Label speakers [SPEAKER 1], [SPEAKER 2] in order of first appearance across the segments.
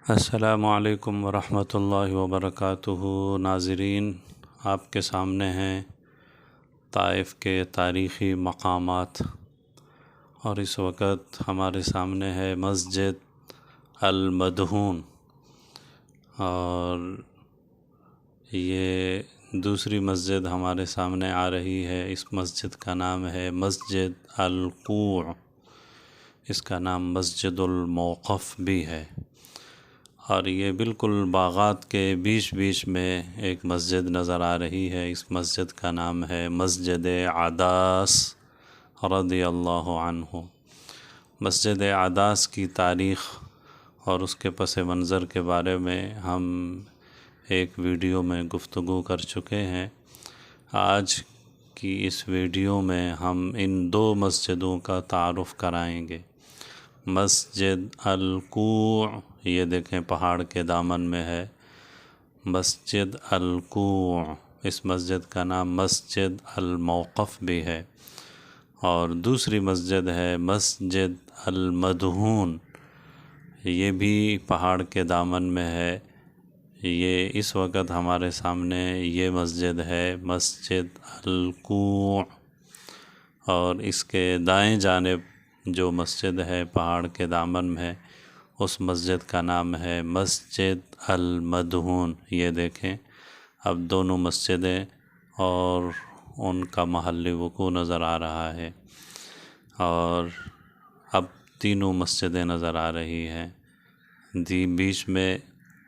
[SPEAKER 1] السلام علیکم ورحمۃ اللہ وبرکاتہ۔ ناظرین، آپ کے سامنے ہیں طائف کے تاریخی مقامات، اور اس وقت ہمارے سامنے ہے مسجد المدہون، اور یہ دوسری مسجد ہمارے سامنے آ رہی ہے۔ اس مسجد کا نام ہے مسجد القوع، اس کا نام مسجد الموقف بھی ہے، اور یہ بالکل باغات کے بیچ میں ایک مسجد نظر آ رہی ہے۔ اس مسجد کا نام ہے مسجد عداس رضی اللہ عنہ۔ مسجد عداس کی تاریخ اور اس کے پس منظر کے بارے میں ہم ایک ویڈیو میں گفتگو کر چکے ہیں۔ آج کی اس ویڈیو میں ہم ان دو مسجدوں کا تعارف کرائیں گے۔ مسجد القوع، یہ دیکھیں پہاڑ کے دامن میں ہے مسجد القوع۔ اس مسجد کا نام مسجد الموقف بھی ہے، اور دوسری مسجد ہے مسجد المدہون، یہ بھی پہاڑ کے دامن میں ہے۔ یہ اس وقت ہمارے سامنے یہ مسجد ہے مسجد القوع، اور اس کے دائیں جانب جو مسجد ہے پہاڑ کے دامن میں، اس مسجد کا نام ہے مسجد المدہون۔ یہ دیکھیں اب دونوں مسجدیں اور ان کا محل وقوع نظر آ رہا ہے، اور اب تینوں مسجدیں نظر آ رہی ہیں۔ بیچ میں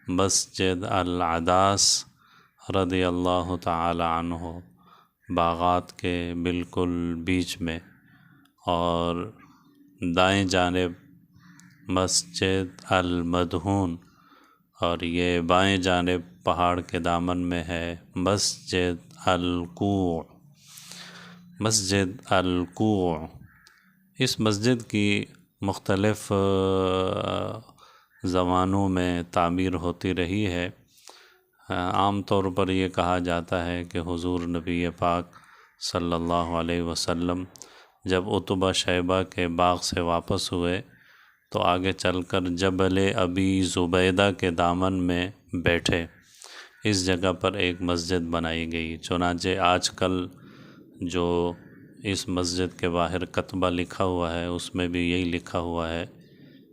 [SPEAKER 1] مسجد العداس رضی اللہ تعالی عنہ، باغات کے بالکل بیچ میں، اور دائیں جانب مسجد المدہون، اور یہ بائیں جانب پہاڑ کے دامن میں ہے مسجد القوع۔ مسجد القوع، اس مسجد کی مختلف زمانوں میں تعمیر ہوتی رہی ہے۔ عام طور پر یہ کہا جاتا ہے کہ حضور نبی پاک صلی اللہ علیہ وسلم جب عتبہ شیبہ کے باغ سے واپس ہوئے تو آگے چل کر جبل ابی زبیدہ کے دامن میں بیٹھے۔ اس جگہ پر ایک مسجد بنائی گئی، چنانچہ آج کل جو اس مسجد کے باہر کتبہ لکھا ہوا ہے اس میں بھی یہی لکھا ہوا ہے،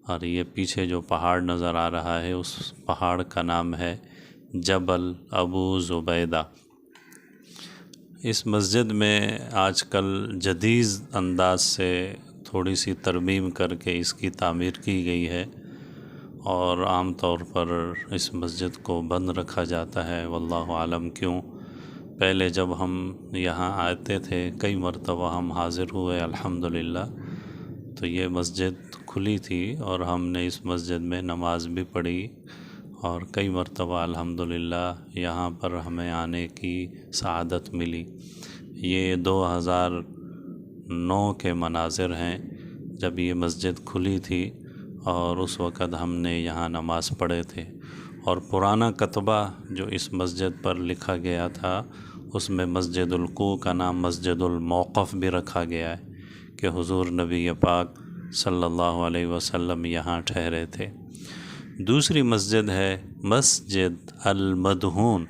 [SPEAKER 1] اور یہ پیچھے جو پہاڑ نظر آ رہا ہے اس پہاڑ کا نام ہے جبل ابو زبیدہ۔ اس مسجد میں آج کل جدید انداز سے تھوڑی سی ترمیم کر کے اس کی تعمیر کی گئی ہے، اور عام طور پر اس مسجد کو بند رکھا جاتا ہے، واللہ عالم کیوں۔ پہلے جب ہم یہاں آتے تھے کئی مرتبہ ہم حاضر ہوئے الحمدللہ، تو یہ مسجد کھلی تھی اور ہم نے اس مسجد میں نماز بھی پڑھی، اور کئی مرتبہ الحمدللہ یہاں پر ہمیں آنے کی سعادت ملی۔ یہ 2009 کے مناظر ہیں جب یہ مسجد کھلی تھی، اور اس وقت ہم نے یہاں نماز پڑھے تھے، اور پرانا کتبہ جو اس مسجد پر لکھا گیا تھا اس میں مسجد القوع کا نام مسجد الموقف بھی رکھا گیا ہے کہ حضور نبی پاک صلی اللہ علیہ وسلم یہاں ٹھہرے تھے۔ دوسری مسجد ہے مسجد المدہون،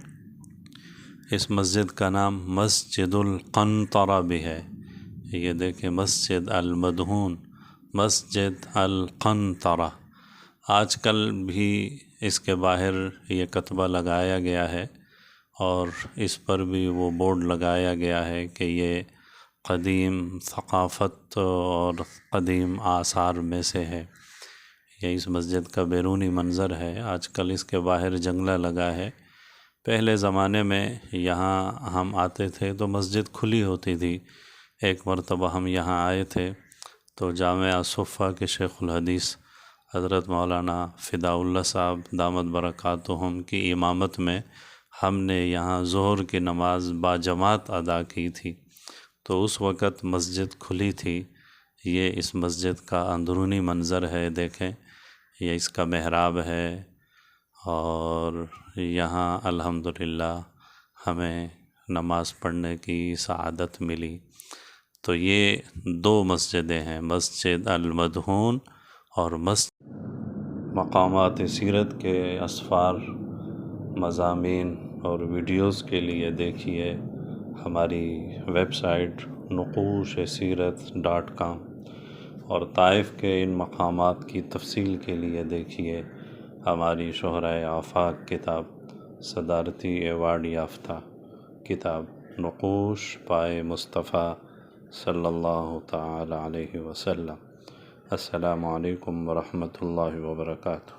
[SPEAKER 1] اس مسجد کا نام مسجد القنطرہ بھی ہے۔ یہ دیکھیں مسجد المدہون، مسجد القنطرہ۔ آج کل بھی اس کے باہر یہ کتبہ لگایا گیا ہے، اور اس پر بھی وہ بورڈ لگایا گیا ہے کہ یہ قدیم ثقافت اور قدیم آثار میں سے ہے۔ یہ اس مسجد کا بیرونی منظر ہے، آج کل اس کے باہر جنگلہ لگا ہے۔ پہلے زمانے میں یہاں ہم آتے تھے تو مسجد کھلی ہوتی تھی۔ ایک مرتبہ ہم یہاں آئے تھے تو جامعہ صفہ کے شیخ الحدیث حضرت مولانا فداء اللہ صاحب دامت برکاتہم کی امامت میں ہم نے یہاں ظہر کی نماز باجماعت ادا کی تھی، تو اس وقت مسجد کھلی تھی۔ یہ اس مسجد کا اندرونی منظر ہے، دیکھیں یہ اس کا محراب ہے، اور یہاں الحمدللہ ہمیں نماز پڑھنے کی سعادت ملی۔ تو یہ دو مسجدیں ہیں، مسجد المدہون اور مقامات سیرت کے اسفار، مضامین اور ویڈیوز کے لیے دیکھیے ہماری ویب سائٹ نقوشسیرت.com، اور طائف کے ان مقامات کی تفصیل کے لیے دیکھیے ہماری شہرۂ آفاق کتاب، صدارتی ایوارڈ یافتہ کتاب نقوش پائے مصطفیٰ صلی اللہ تعالی علیہ وسلم۔ السلام علیکم ورحمۃ اللہ وبرکاتہ۔